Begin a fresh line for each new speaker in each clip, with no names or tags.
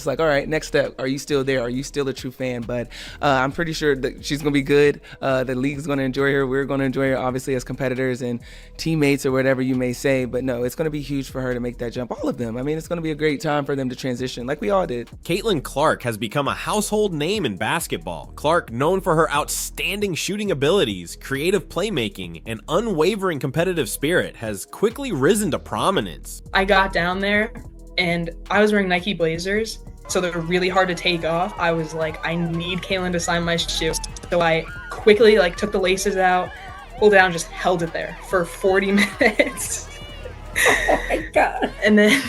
It's like, all right, next step. Are you still there? Are you still a true fan? But I'm pretty sure that she's going to be good. The league's going to enjoy her. We're going to enjoy her, obviously, as competitors and teammates or whatever you may say. But no, it's going to be huge for her to make that jump. All of them. I mean, it's going to be a great time for them to transition like we all did.
Caitlin Clark has become a household name in basketball. Clark, known for her outstanding shooting abilities, creative playmaking, and unwavering competitive spirit, has quickly risen to prominence.
I got down there and I was wearing Nike Blazers, so they're really hard to take off. I was like, I need Caitlin to sign my shoe. So I quickly took the laces out, pulled it down, just held it there for 40 minutes.
Oh my God.
And then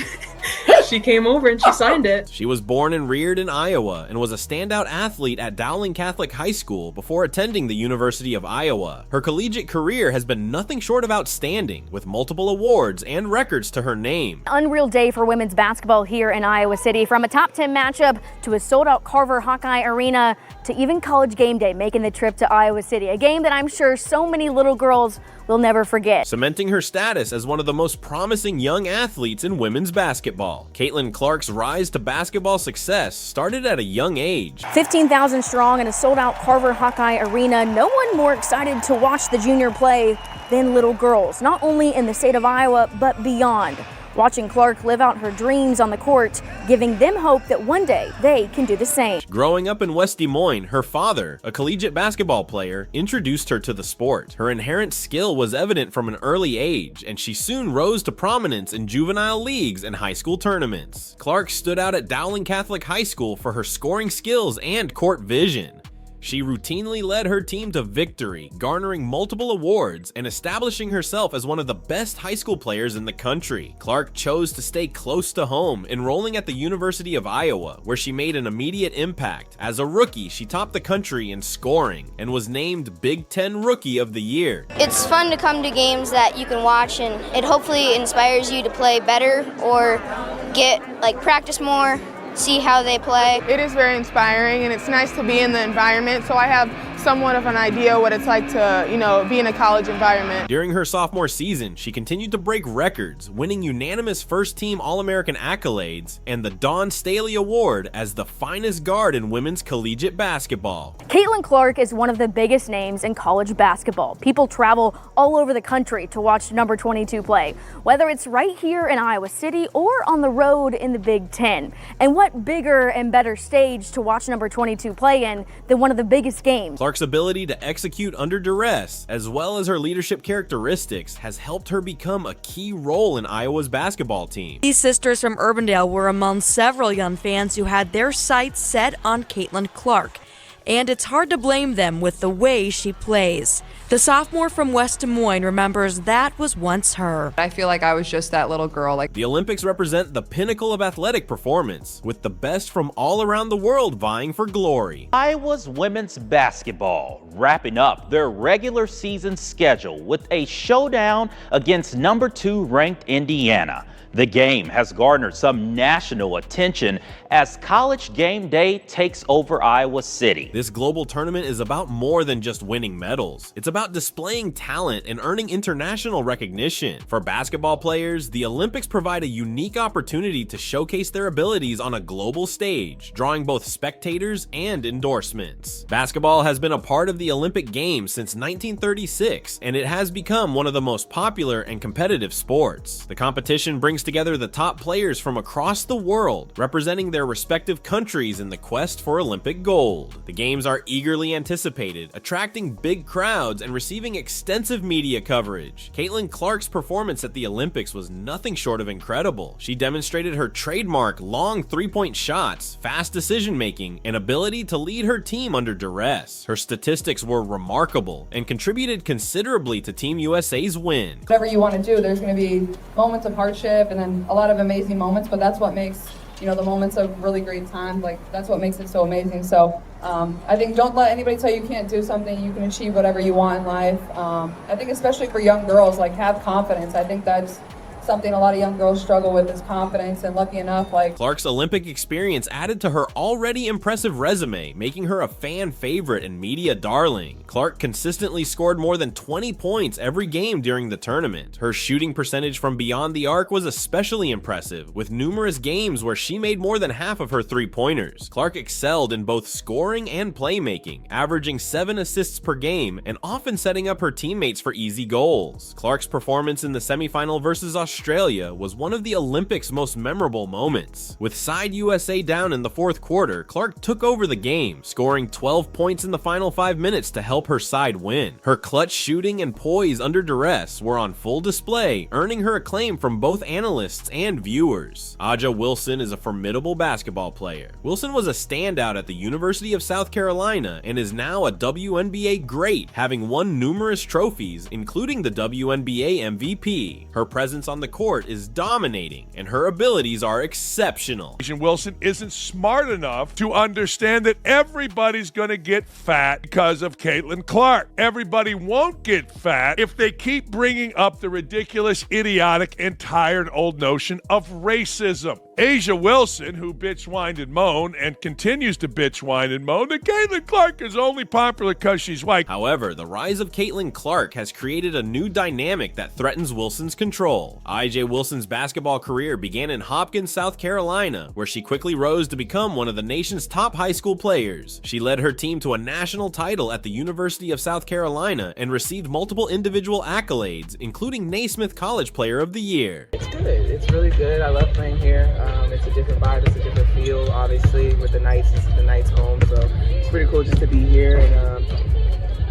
she came over and she signed it.
She was born and reared in Iowa and was a standout athlete at Dowling Catholic High School before attending the University of Iowa. Her collegiate career has been nothing short of outstanding, with multiple awards and records to her name.
Unreal day for women's basketball here in Iowa City. From a top 10 matchup to a sold-out Carver Hawkeye Arena to even College game day making the trip to Iowa City. A game that I'm sure so many little girls will never forget.
Cementing her status as one of the most promising young athletes in women's basketball. Caitlin Clark's rise to basketball success started at a young age.
15,000 strong in a sold-out Carver Hawkeye Arena. No one more excited to watch the junior play than little girls, not only in the state of Iowa, but beyond. Watching Clark live out her dreams on the court, giving them hope that one day they can do the same.
Growing up in West Des Moines, her father, a collegiate basketball player, introduced her to the sport. Her inherent skill was evident from an early age, and she soon rose to prominence in juvenile leagues and high school tournaments. Clark stood out at Dowling Catholic High School for her scoring skills and court vision. She routinely led her team to victory, garnering multiple awards and establishing herself as one of the best high school players in the country. Clark chose to stay close to home, enrolling at the University of Iowa, where she made an immediate impact. As a rookie, she topped the country in scoring and was named Big Ten Rookie of the Year.
It's fun to come to games that you can watch, and it hopefully inspires you to play better or practice more, see how they play.
It is very inspiring, and it's nice to be in the environment, so I have somewhat of an idea what it's like to, be in a college environment.
During her sophomore season, she continued to break records, winning unanimous first-team All-American accolades and the Dawn Staley Award as the finest guard in women's collegiate basketball.
Caitlin Clark is one of the biggest names in college basketball. People travel all over the country to watch number 22 play, whether it's right here in Iowa City or on the road in the Big Ten. And what bigger and better stage to watch number 22 play in than one of the biggest games?
Clark's ability to execute under duress, as well as her leadership characteristics, has helped her become a key role in Iowa's basketball team.
These sisters from Urbandale were among several young fans who had their sights set on Caitlin Clark, and it's hard to blame them with the way she plays. The sophomore from West Des Moines remembers that was once her.
I feel like I was just that little girl.
The Olympics represent the pinnacle of athletic performance, with the best from all around the world vying for glory.
Iowa's women's basketball wrapping up their regular season schedule with a showdown against number 2 ranked Indiana. The game has garnered some national attention as College game day takes over Iowa City.
This global tournament is about more than just winning medals. It's about displaying talent and earning international recognition. For basketball players, the Olympics provide a unique opportunity to showcase their abilities on a global stage, drawing both spectators and endorsements. Basketball has been a part of the Olympic Games since 1936, and it has become one of the most popular and competitive sports. The competition brings together the top players from across the world, representing their respective countries in the quest for Olympic gold. The games are eagerly anticipated, attracting big crowds and receiving extensive media coverage. Caitlin Clark's performance at the Olympics was nothing short of incredible. She demonstrated her trademark long three-point shots, fast decision-making, and ability to lead her team under duress. Her statistics were remarkable and contributed considerably to Team USA's win.
Whatever you want to do, there's going to be moments of hardship and then a lot of amazing moments, but that's what makes the moments of really great time, that's what makes it so amazing. So I think don't let anybody tell you can't do something. You can achieve whatever you want in life. I think especially for young girls, have confidence. I think that's something a lot of young girls struggle with, is confidence, and lucky enough, like,
Clark's Olympic experience added to her already impressive resume, making her a fan favorite and media darling. Clark consistently scored more than 20 points every game during the tournament. Her shooting percentage from beyond the arc was especially impressive, with numerous games where she made more than half of her three-pointers. Clark excelled in both scoring and playmaking, averaging 7 assists per game and often setting up her teammates for easy goals. Clark's performance in the semifinal versus Australia was one of the Olympics' most memorable moments. With side USA down in the fourth quarter, Clark took over the game, scoring 12 points in the final 5 minutes to help her side win. Her clutch shooting and poise under duress were on full display, earning her acclaim from both analysts and viewers. A'ja Wilson is a formidable basketball player. Wilson was a standout at the University of South Carolina and is now a WNBA great, having won numerous trophies, including the WNBA MVP. Her presence on the court is dominating, and her abilities are exceptional.
Wilson isn't smart enough to understand that everybody's going to get fat because of Caitlin Clark. Everybody won't get fat if they keep bringing up the ridiculous, idiotic, and tired old notion of racism. A'ja Wilson, who bitch whined and moaned and continues to bitch whine and moan that Caitlin Clark is only popular because she's white.
However, the rise of Caitlin Clark has created a new dynamic that threatens Wilson's control. A'ja Wilson's basketball career began in Hopkins, South Carolina, where she quickly rose to become one of the nation's top high school players. She led her team to a national title at the University of South Carolina and received multiple individual accolades, including Naismith College Player of the Year.
It's good. It's really good. I love playing here. It's a different vibe. It's a different feel. Obviously, with the Knights, it's the Knights home, so it's pretty cool just to be here and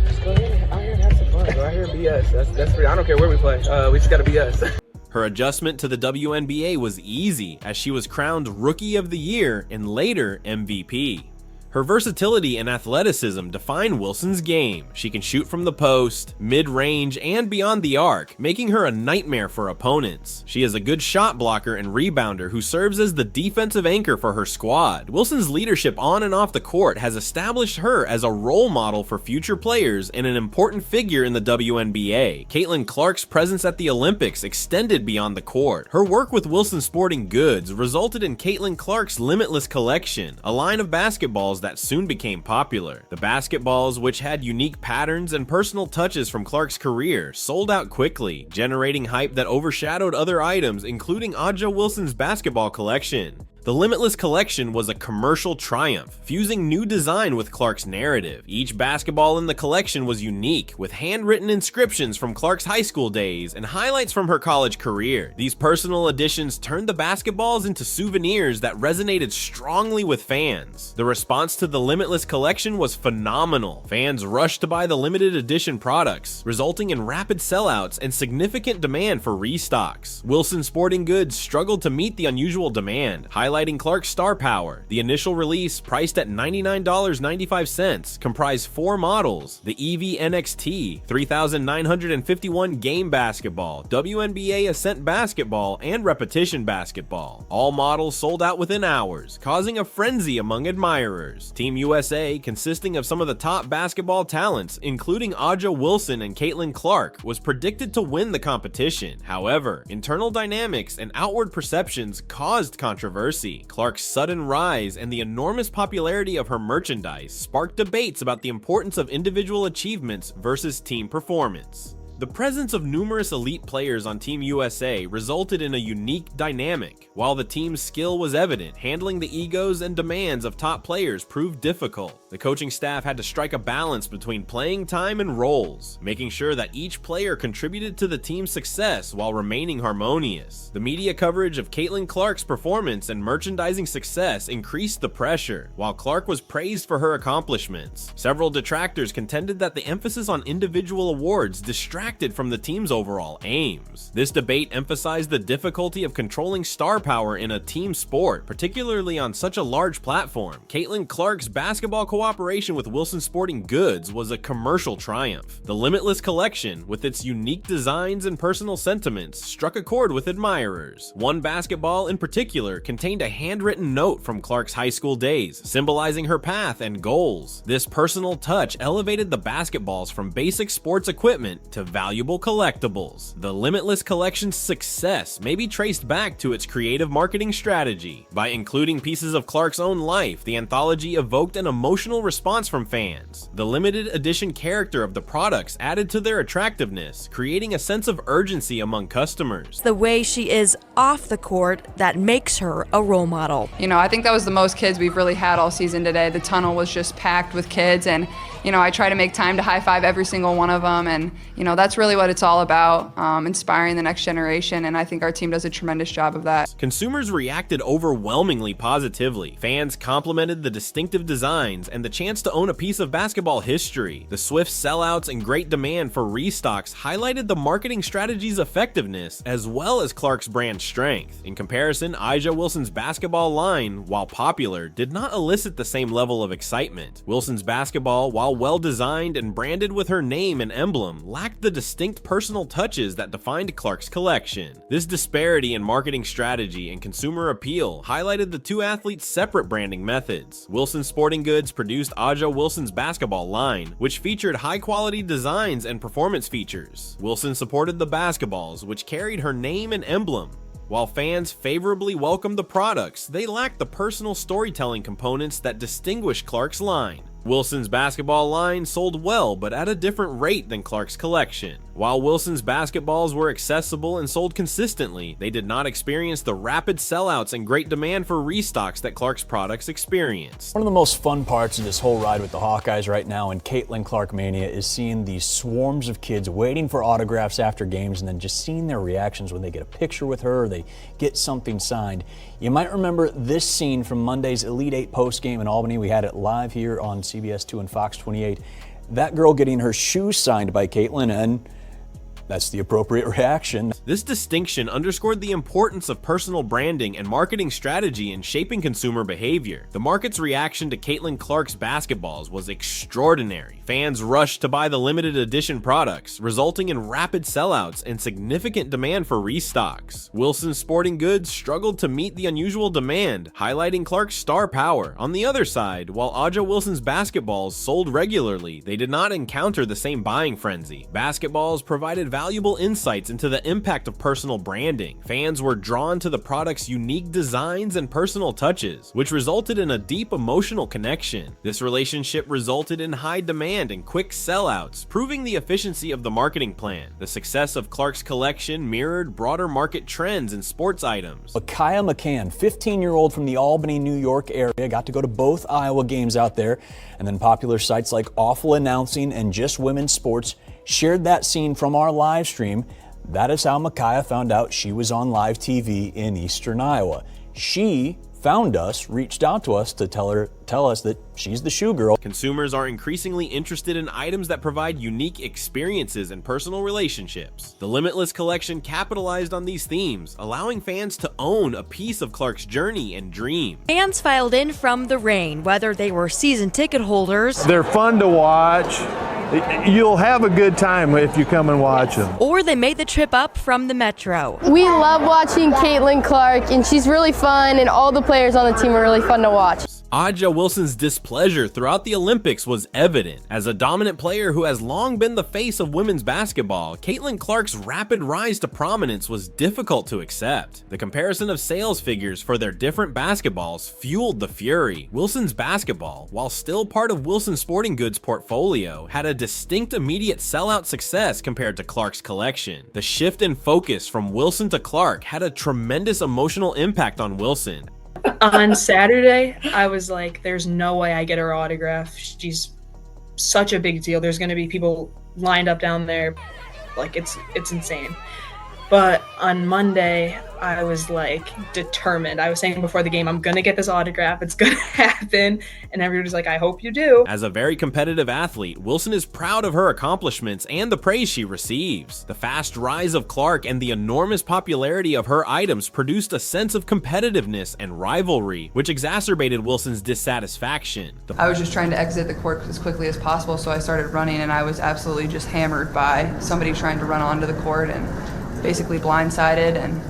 just go out here and have some fun. Go out here and be us. That's pretty. I don't care where we play. We just gotta be us.
Her adjustment to the WNBA was easy, as she was crowned Rookie of the Year and later MVP. Her versatility and athleticism define Wilson's game. She can shoot from the post, mid-range, and beyond the arc, making her a nightmare for opponents. She is a good shot blocker and rebounder who serves as the defensive anchor for her squad. Wilson's leadership on and off the court has established her as a role model for future players and an important figure in the WNBA. Caitlin Clark's presence at the Olympics extended beyond the court. Her work with Wilson Sporting Goods resulted in Caitlin Clark's Limitless Collection, a line of basketballs that soon became popular. The basketballs, which had unique patterns and personal touches from Clark's career, sold out quickly, generating hype that overshadowed other items, including A'ja Wilson's basketball collection. The Limitless Collection was a commercial triumph, fusing new design with Clark's narrative. Each basketball in the collection was unique, with handwritten inscriptions from Clark's high school days and highlights from her college career. These personal additions turned the basketballs into souvenirs that resonated strongly with fans. The response to the Limitless Collection was phenomenal. Fans rushed to buy the limited edition products, resulting in rapid sellouts and significant demand for restocks. Wilson Sporting Goods struggled to meet the unusual demand, highlighting Clark's star power. The initial release, priced at $99.95, comprised 4 models: the EV NXT, 3,951 Game Basketball, WNBA Ascent Basketball, and Repetition Basketball. All models sold out within hours, causing a frenzy among admirers. Team USA, consisting of some of the top basketball talents, including A'ja Wilson and Caitlin Clark, was predicted to win the competition. However, internal dynamics and outward perceptions caused controversy. Clark's sudden rise and the enormous popularity of her merchandise sparked debates about the importance of individual achievements versus team performance. The presence of numerous elite players on Team USA resulted in a unique dynamic. While the team's skill was evident, handling the egos and demands of top players proved difficult. The coaching staff had to strike a balance between playing time and roles, making sure that each player contributed to the team's success while remaining harmonious. The media coverage of Caitlin Clark's performance and merchandising success increased the pressure, while Clark was praised for her accomplishments. Several detractors contended that the emphasis on individual awards distracted from the team's overall aims. This debate emphasized the difficulty of controlling star power in a team sport, particularly on such a large platform. Caitlin Clark's basketball cooperation with Wilson Sporting Goods was a commercial triumph. The Limitless Collection, with its unique designs and personal sentiments, struck a chord with admirers. One basketball in particular contained a handwritten note from Clark's high school days, symbolizing her path and goals. This personal touch elevated the basketballs from basic sports equipment to valuable collectibles. The Limitless Collection's success may be traced back to its creative marketing strategy. By including pieces of Clark's own life, the anthology evoked an emotional response from fans. The limited edition character of the products added to their attractiveness, creating a sense of urgency among customers.
The way she is off the court that makes her a role model.
You know, I think that was the most kids we've really had all season today. The tunnel was just packed with kids, and you know, I try to make time to high five every single one of them, and you know, that's really what it's all about, inspiring the next generation, and I think our team does a tremendous job of that.
Consumers reacted overwhelmingly positively. Fans complimented the distinctive designs and the chance to own a piece of basketball history. The swift sellouts and great demand for restocks highlighted the marketing strategy's effectiveness as well as Clark's brand strength. In comparison, A'ja Wilson's basketball line, while popular, did not elicit the same level of excitement. Wilson's basketball, while well-designed and branded with her name and emblem, lacked the distinct personal touches that defined Clark's collection. This disparity in marketing strategy and consumer appeal highlighted the two athletes' separate branding methods. Wilson Sporting Goods produced A'ja Wilson's basketball line, which featured high-quality designs and performance features. Wilson supported the basketballs, which carried her name and emblem. While fans favorably welcomed the products, they lacked the personal storytelling components that distinguish Clark's line. Wilson's basketball line sold well, but at a different rate than Clark's collection. While Wilson's basketballs were accessible and sold consistently, they did not experience the rapid sellouts and great demand for restocks that Clark's products experienced.
One of the most fun parts of this whole ride with the Hawkeyes right now in Caitlin Clark Mania is seeing these swarms of kids waiting for autographs after games and then just seeing their reactions when they get a picture with her or they get something signed. You might remember this scene from Monday's Elite 8 postgame in Albany. We had it live here on CBS 2 and Fox 28. That girl getting her shoes signed by Caitlin, and that's the appropriate reaction.
This distinction underscored the importance of personal branding and marketing strategy in shaping consumer behavior. The market's reaction to Caitlin Clark's basketballs was extraordinary. Fans rushed to buy the limited edition products, resulting in rapid sellouts and significant demand for restocks. Wilson Sporting Goods struggled to meet the unusual demand, highlighting Clark's star power. On the other side, while A'ja Wilson's basketballs sold regularly, they did not encounter the same buying frenzy. Basketballs provided valuable insights into the impact of personal branding. Fans were drawn to the product's unique designs and personal touches, which resulted in a deep emotional connection. This relationship resulted in high demand and quick sellouts, proving the efficiency of the marketing plan. The success of Clark's collection mirrored broader market trends in sports items.
Micaiah McCann, 15-year-old from the Albany, New York area, got to go to both Iowa games out there, and then popular sites like Awful Announcing and Just Women's Sports shared that scene from our live stream. That is how Micaiah found out she was on live TV in Eastern Iowa. She found us, reached out to us to tell us that she's the shoe girl.
Consumers are increasingly interested in items that provide unique experiences and personal relationships. The Limitless Collection capitalized on these themes, allowing fans to own a piece of Clark's journey and dream.
Fans filed in from the rain, whether they were season ticket holders.
They're fun to watch. You'll have a good time if you come and watch them.
Or they made the trip up from the Metro.
We love watching Caitlin Clark, and she's really fun, and all the players on the team are really fun to watch.
A'ja Wilson's displeasure throughout the Olympics was evident. As a dominant player who has long been the face of women's basketball, Caitlin Clark's rapid rise to prominence was difficult to accept. The comparison of sales figures for their different basketballs fueled the fury. Wilson's basketball, while still part of Wilson Sporting Goods' portfolio, had a distinct immediate sellout success compared to Clark's collection. The shift in focus from Wilson to Clark had a tremendous emotional impact on Wilson.
On Saturday, I was like, there's no way I get her autograph. She's such a big deal. There's going to be people lined up down there. Like, it's insane. But on Monday, I was like determined. I was saying before the game, I'm going to get this autograph. It's going to happen. And everybody's like, I hope you do.
As a very competitive athlete, Wilson is proud of her accomplishments and the praise she receives. The fast rise of Clark and the enormous popularity of her items produced a sense of competitiveness and rivalry, which exacerbated Wilson's dissatisfaction.
I was just trying to exit the court as quickly as possible, so I started running, and I was absolutely just hammered by somebody trying to run onto the court and basically blindsided and,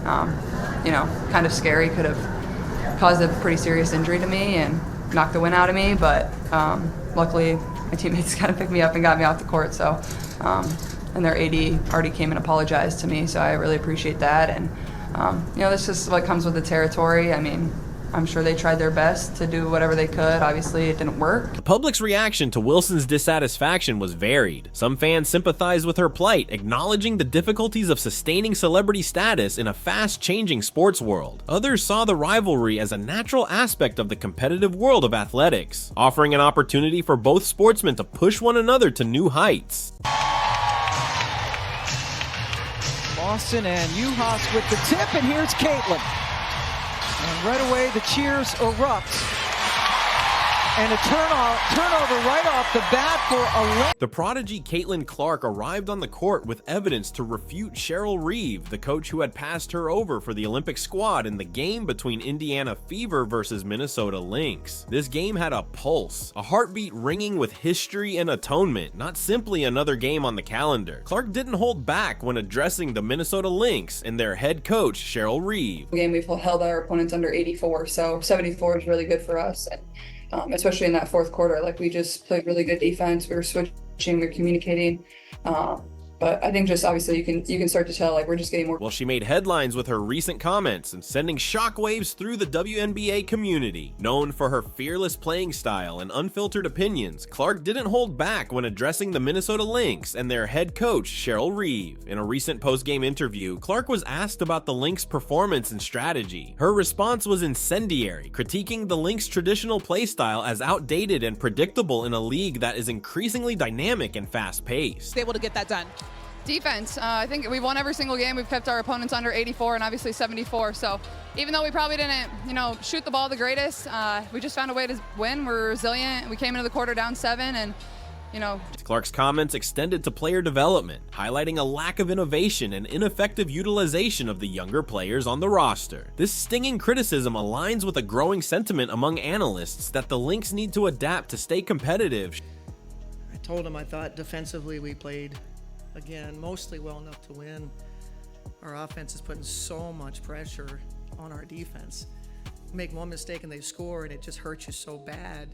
kind of scary. Could have caused a pretty serious injury to me and knocked the wind out of me, but luckily my teammates kind of picked me up and got me off the court, so and their AD already came and apologized to me, so I really appreciate that. And that's just what comes with the territory. I mean, I'm sure they tried their best to do whatever they could. Obviously, it didn't work.
The public's reaction to Wilson's dissatisfaction was varied. Some fans sympathized with her plight, acknowledging the difficulties of sustaining celebrity status in a fast-changing sports world. Others saw the rivalry as a natural aspect of the competitive world of athletics, offering an opportunity for both sportsmen to push one another to new heights.
Lawson and Uhas with the tip, and here's Caitlin. And right away, the cheers erupt. And a turnover right off the bat for a...
The prodigy Caitlin Clark arrived on the court with evidence to refute Cheryl Reeve, the coach who had passed her over for the Olympic squad in the game between Indiana Fever versus Minnesota Lynx. This game had a pulse, a heartbeat ringing with history and atonement, not simply another game on the calendar. Clark didn't hold back when addressing the Minnesota Lynx and their head coach, Cheryl Reeve.
The game we've held our opponents under 84, so 74 is really good for us. And especially in that fourth quarter, like we just played really good defense. We were switching, we were communicating. But I think just obviously you can start to tell like we're just getting more.
Well, she made headlines with her recent comments and sending shockwaves through the WNBA community. Known for her fearless playing style and unfiltered opinions, Clark didn't hold back when addressing the Minnesota Lynx and their head coach, Cheryl Reeve. In a recent post-game interview, Clark was asked about the Lynx' performance and strategy. Her response was incendiary, critiquing the Lynx' traditional play style as outdated and predictable in a league that is increasingly dynamic and fast-paced.
Able to get that done.
Defense. I think we've won every single game. We've kept our opponents under 84 and obviously 74. So even though we probably didn't, shoot the ball the greatest, we just found a way to win. We're resilient. We came into the quarter down 7 and,
Clark's comments extended to player development, highlighting a lack of innovation and ineffective utilization of the younger players on the roster. This stinging criticism aligns with a growing sentiment among analysts that the Lynx need to adapt to stay competitive.
I told him I thought defensively we played again, mostly well enough to win. Our offense is putting so much pressure on our defense. Make one mistake and they score, and it just hurts you so bad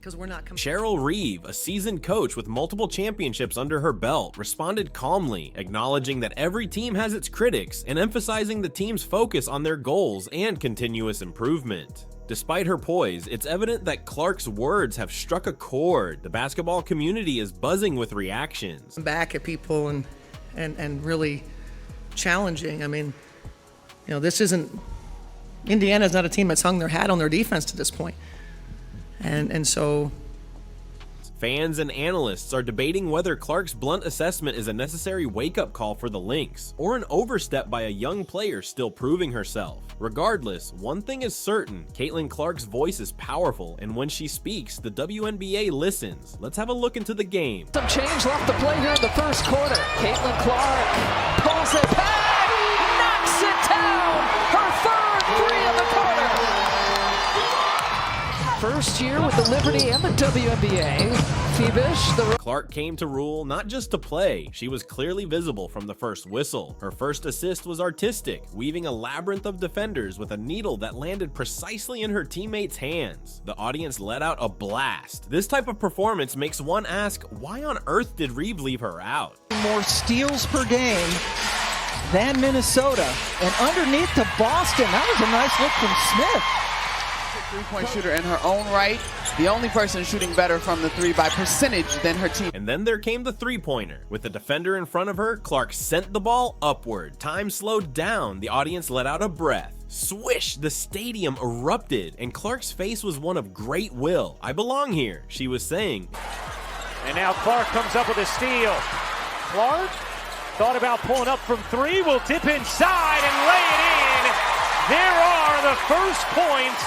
because we're not coming.
Cheryl Reeve, a seasoned coach with multiple championships under her belt, responded calmly, acknowledging that every team has its critics and emphasizing the team's focus on their goals and continuous improvement. Despite her poise, it's evident that Clark's words have struck a chord. The basketball community is buzzing with reactions.
Back at people and really challenging. I mean, this isn't, Indiana's not a team that's hung their hat on their defense to this point. And so
fans and analysts are debating whether Clark's blunt assessment is a necessary wake-up call for the Lynx, or an overstep by a young player still proving herself. Regardless, one thing is certain, Caitlin Clark's voice is powerful, and when she speaks, the WNBA listens. Let's have a look into the game.
Some change left to play here in the first quarter. Caitlin Clark pulls it back, knocks it down, her third 3 of the quarter. First year with the Liberty and the WNBA. Phoebish,
Clark came to rule not just to play, she was clearly visible from the first whistle. Her first assist was artistic, weaving a labyrinth of defenders with a needle that landed precisely in her teammates' hands. The audience let out a blast. This type of performance makes one ask, why on earth did Reeve leave her out?
more steals per game than Minnesota. And underneath to Boston, that was a nice look from Smith.
Three-point shooter in her own right. The only person shooting better from the three by percentage than her team.
And then there came the three-pointer. With the defender in front of her, Clark sent the ball upward. Time slowed down. The audience let out a breath. Swish! The stadium erupted, and Clark's face was one of great will. I belong here, she was saying.
And now Clark comes up with a steal. Clark thought about pulling up from three, will dip inside and lay it in. There are the first points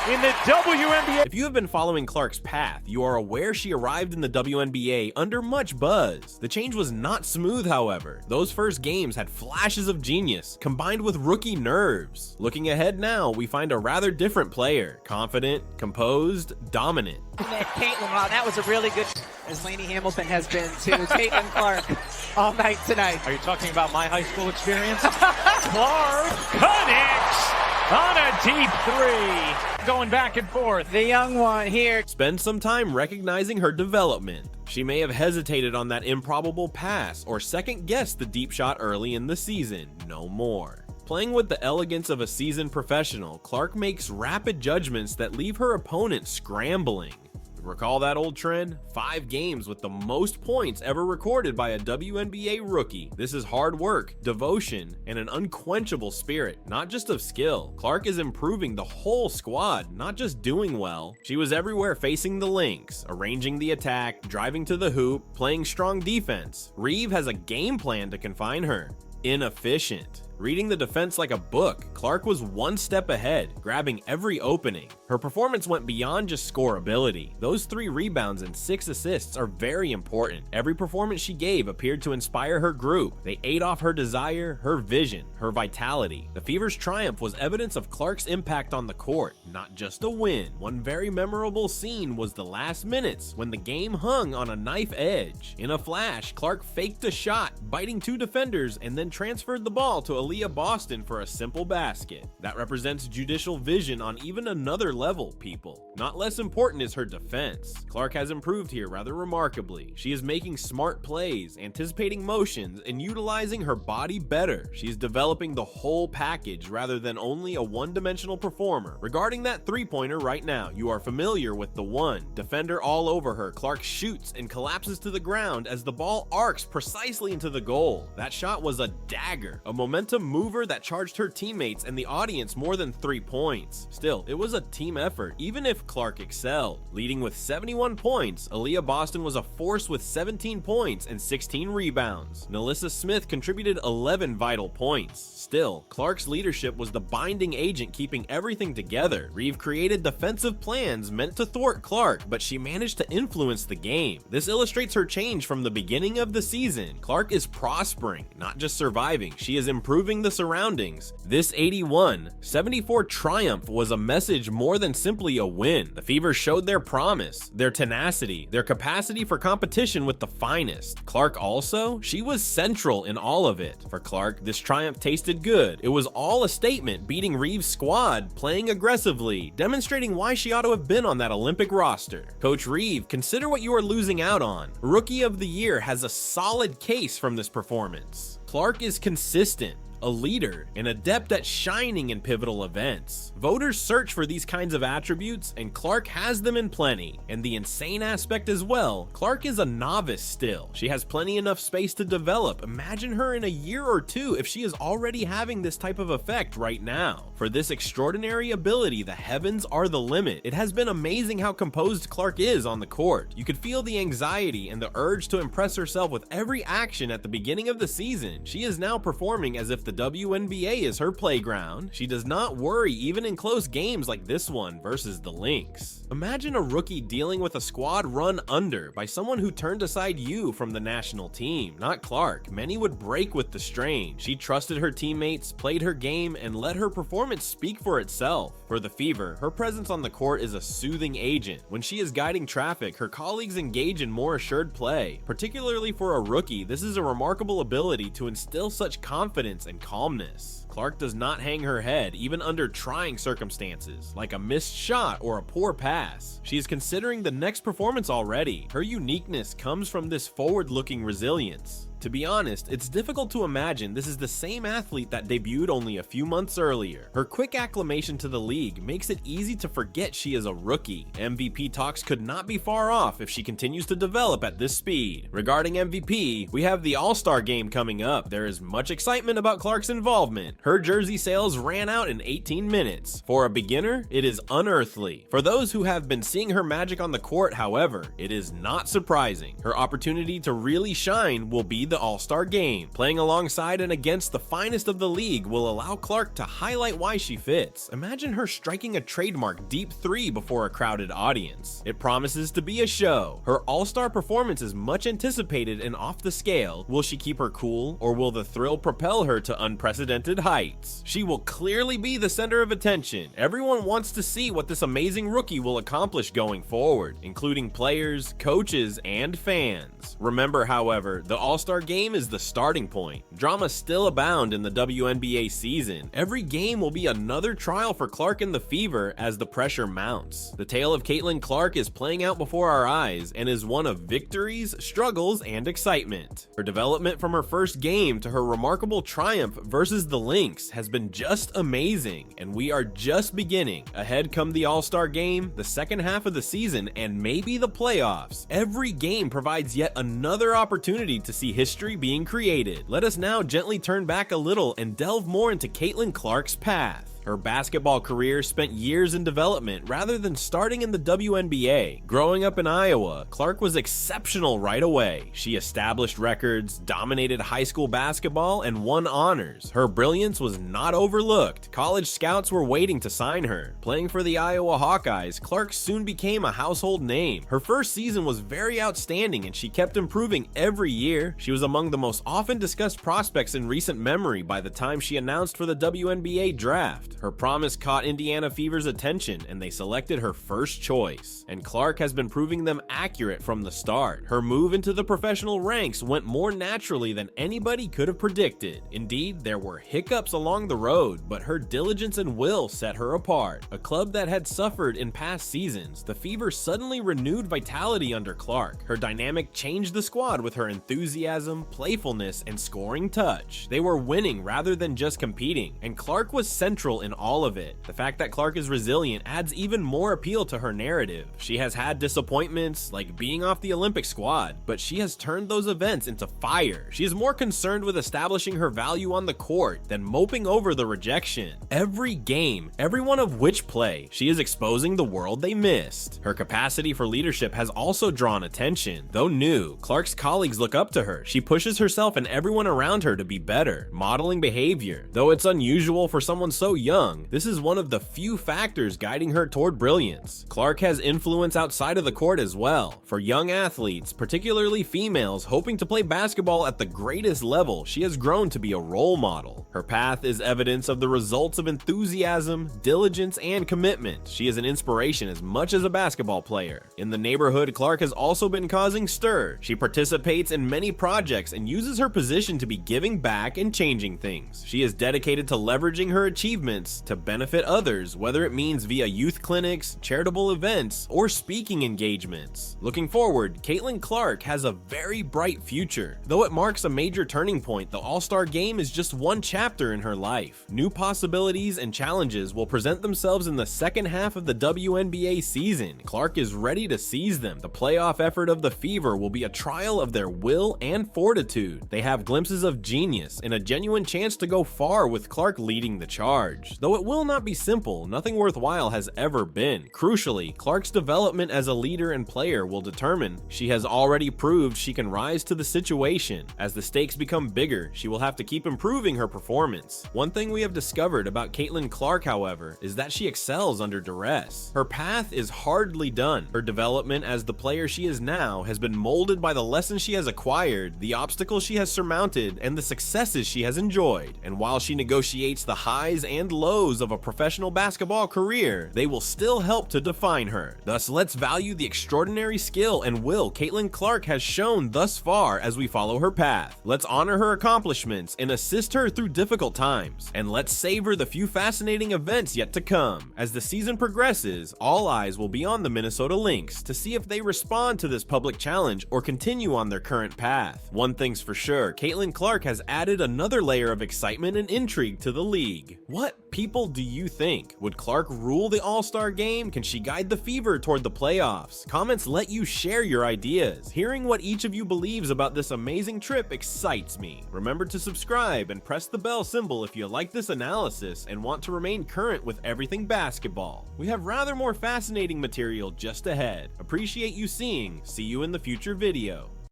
in the WNBA.
If you have been following Clark's path, you are aware she arrived in the WNBA under much buzz. The change was not smooth, however. Those first games had flashes of genius, combined with rookie nerves. Looking ahead now, we find a rather different player. Confident, composed, dominant.
Caitlin, wow, that was a really good, as Lainey Hamilton has been to Caitlin Clark all night tonight.
Are you talking about my high school experience? Clark connects on a deep three. Going back and forth.
The young one here.
Spend some time recognizing her development. She may have hesitated on that improbable pass or second-guessed the deep shot early in the season. No more. Playing with the elegance of a seasoned professional, Clark makes rapid judgments that leave her opponent scrambling. Recall that old trend? 5 games with the most points ever recorded by a WNBA rookie. This is hard work, devotion, and an unquenchable spirit, not just of skill. Clark is improving the whole squad, not just doing well. She was everywhere facing the Lynx, arranging the attack, driving to the hoop, playing strong defense. Reeve has a game plan to confine her. Inefficient. Reading the defense like a book, Clark was one step ahead, grabbing every opening. Her performance went beyond just scoreability. Those 3 rebounds and 6 assists are very important. Every performance she gave appeared to inspire her group. They ate off her desire, her vision, her vitality. The Fever's triumph was evidence of Clark's impact on the court, not just a win. One very memorable scene was the last minutes when the game hung on a knife edge. In a flash, Clark faked a shot, biting 2 defenders, and then transferred the ball to Aaliyah Boston for a simple basket. That represents judicial vision on even another level, people. Not less important is her defense. Clark has improved here rather remarkably. She is making smart plays, anticipating motions, and utilizing her body better. She is developing the whole package rather than only a one-dimensional performer. Regarding that three-pointer right now, you are familiar with the one. Defender all over her, Clark shoots and collapses to the ground as the ball arcs precisely into the goal. That shot was a dagger, a momentum mover that charged her teammates and the audience more than 3 points. Still, it was a team effort, even if Clark excelled. Leading with 71 points, Aaliyah Boston was a force with 17 points and 16 rebounds. NaLyssa Smith contributed 11 vital points. Still, Clark's leadership was the binding agent keeping everything together. Reeve created defensive plans meant to thwart Clark, but she managed to influence the game. This illustrates her change from the beginning of the season. Clark is prospering, not just surviving. She is improving the surroundings. This 81-74 triumph was a message more than simply a win. The Fever showed their promise, their tenacity, their capacity for competition with the finest. Clark also, she was central in all of it. For Clark, this triumph tasted good. It was all a statement, beating Reeve's squad, playing aggressively, demonstrating why she ought to have been on that Olympic roster. Coach Reeve, consider what you are losing out on. Rookie of the Year has a solid case from this performance. Clark is consistent, a leader, and adept at shining in pivotal events. Voters search for these kinds of attributes, and Clark has them in plenty. And the insane aspect as well, Clark is a novice still. She has plenty enough space to develop. Imagine her in a year or 2 if she is already having this type of effect right now. For this extraordinary ability, the heavens are the limit. It has been amazing how composed Clark is on the court. You could feel the anxiety and the urge to impress herself with every action at the beginning of the season. She is now performing as if the WNBA is her playground. She does not worry even in close games like this one versus the Lynx. Imagine a rookie dealing with a squad run under by someone who turned aside you from the national team, not Clark. Many would break with the strain. She trusted her teammates, played her game, and let her performance speak for itself. For the Fever, her presence on the court is a soothing agent. When she is guiding traffic, her colleagues engage in more assured play. Particularly for a rookie, this is a remarkable ability to instill such confidence and calmness. Clark does not hang her head, even under trying circumstances, like a missed shot or a poor pass. She is considering the next performance already. Her uniqueness comes from this forward-looking resilience. To be honest, it's difficult to imagine this is the same athlete that debuted only a few months earlier. Her quick acclimation to the league makes it easy to forget she is a rookie. MVP talks could not be far off if she continues to develop at this speed. Regarding MVP, we have the All-Star game coming up. There is much excitement about Clark's involvement. Her jersey sales ran out in 18 minutes. For a beginner, it is unearthly. For those who have been seeing her magic on the court, however, it is not surprising. Her opportunity to really shine will be the All-Star game. Playing alongside and against the finest of the league will allow Clark to highlight why she fits. Imagine her striking a trademark deep 3 before a crowded audience. It promises to be a show. Her All-Star performance is much anticipated and off the scale. Will she keep her cool, or will the thrill propel her to unprecedented heights? She will clearly be the center of attention. Everyone wants to see what this amazing rookie will accomplish going forward, including players, coaches, and fans. Remember, however, the All-Star Game is the starting point. Drama still abound in the WNBA season. Every game will be another trial for Clark and the Fever as the pressure mounts. The tale of Caitlin Clark is playing out before our eyes and is one of victories, struggles, and excitement. Her development from her first game to her remarkable triumph versus the Lynx has been just amazing, and we are just beginning. Ahead come the All-Star Game, the second half of the season, and maybe the playoffs. Every game provides yet another opportunity to see history being created. Let us now gently turn back a little and delve more into Caitlin Clark's path. Her basketball career spent years in development rather than starting in the WNBA. Growing up in Iowa, Clark was exceptional right away. She established records, dominated high school basketball, and won honors. Her brilliance was not overlooked. College scouts were waiting to sign her. Playing for the Iowa Hawkeyes, Clark soon became a household name. Her first season was very outstanding and she kept improving every year. She was among the most often discussed prospects in recent memory by the time she announced for the WNBA draft. Her promise caught Indiana Fever's attention and they selected her first choice. And Clark has been proving them accurate from the start. Her move into the professional ranks went more naturally than anybody could have predicted. Indeed, there were hiccups along the road, but her diligence and will set her apart. A club that had suffered in past seasons, the Fever suddenly renewed vitality under Clark. Her dynamic changed the squad with her enthusiasm, playfulness, and scoring touch. They were winning rather than just competing, and Clark was central in all of it. The fact that Clark is resilient adds even more appeal to her narrative. She has had disappointments, like being off the Olympic squad, but she has turned those events into fire. She is more concerned with establishing her value on the court than moping over the rejection. Every game, every one of which play, she is exposing the world they missed. Her capacity for leadership has also drawn attention. Though new, Clark's colleagues look up to her. She pushes herself and everyone around her to be better, modeling behavior. Though it's unusual for someone so young, this is one of the few factors guiding her toward brilliance. Clark has influence outside of the court as well. For young athletes, particularly females hoping to play basketball at the greatest level, she has grown to be a role model. Her path is evidence of the results of enthusiasm, diligence, and commitment. She is an inspiration as much as a basketball player. In the neighborhood, Clark has also been causing stir. She participates in many projects and uses her position to be giving back and changing things. She is dedicated to leveraging her achievements to benefit others, whether it means via youth clinics, charitable events, or speaking engagements. Looking forward, Caitlin Clark has a very bright future. Though it marks a major turning point, the All-Star Game is just one chapter in her life. New possibilities and challenges will present themselves in the second half of the WNBA season. Clark is ready to seize them. The playoff effort of the Fever will be a trial of their will and fortitude. They have glimpses of genius and a genuine chance to go far with Clark leading the charge. Though it will not be simple, nothing worthwhile has ever been. Crucially, Clark's development as a leader and player will determine. She has already proved she can rise to the situation. As the stakes become bigger, she will have to keep improving her performance. One thing we have discovered about Caitlin Clark, however, is that she excels under duress. Her path is hardly done. Her development as the player she is now has been molded by the lessons she has acquired, the obstacles she has surmounted, and the successes she has enjoyed. And while she negotiates the highs and lows of a professional basketball career, they will still help to define her. Thus, let's value the extraordinary skill and will Caitlin Clark has shown thus far as we follow her path. Let's honor her accomplishments and assist her through difficult times. And let's savor the few fascinating events yet to come. As the season progresses, all eyes will be on the Minnesota Lynx to see if they respond to this public challenge or continue on their current path. One thing's for sure, Caitlin Clark has added another layer of excitement and intrigue to the league. What people do you think? Would Clark rule the All-Star Game? Can she guide the Fever toward the playoffs? Comments let you share your ideas. Hearing what each of you believes about this amazing trip excites me. Remember to subscribe and press the bell symbol if you like this analysis and want to remain current with everything basketball. We have rather more fascinating material just ahead. Appreciate you seeing. See you in the future video.